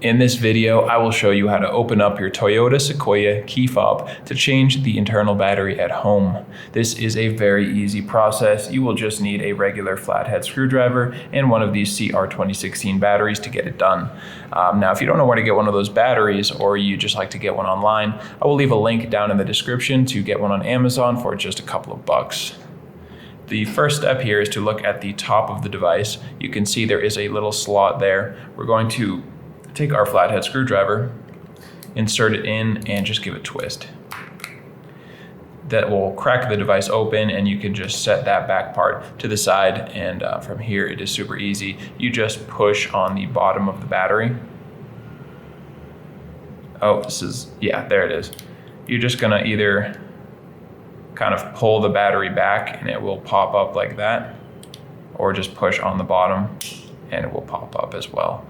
In this video, I will show you how to open up your Toyota Sequoia key fob to change the internal battery at home. This is a very easy process. You will just need a regular flathead screwdriver and one of these CR 2016 batteries to get it done. Now, if you don't know where to get one of those batteries or you just like to get one online, I will leave a link down in the description to get one on Amazon for just a couple of bucks. The first step here is to look at the top of the device. You can see there is a little slot there. We're going to take our flathead screwdriver, insert it in, and just give it a twist. That will crack the device open, and you can just set that back part to the side, and from here it is super easy. You just push on the bottom of the battery. Oh, there it is. You're just gonna either kind of pull the battery back and it will pop up like that, or just push on the bottom and it will pop up as well.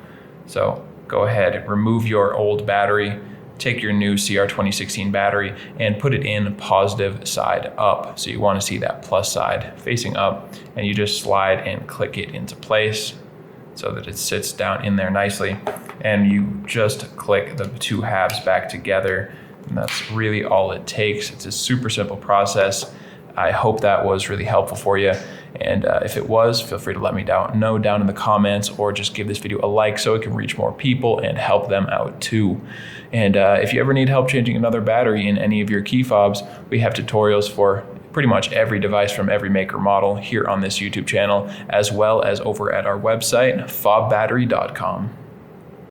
So go ahead, remove your old battery, take your new CR 2016 battery and put it in positive side up. So you want to see that plus side facing up, and you just slide and click it into place so that it sits down in there nicely. And you just click the two halves back together. And that's really all it takes. It's a super simple process. I hope that was really helpful for you. And if it was, feel free to let me know down in the comments, or just give this video a like so it can reach more people and help them out too. And if you ever need help changing another battery in any of your key fobs, we have tutorials for pretty much every device from every maker model here on this YouTube channel, as well as over at our website, fobbattery.com.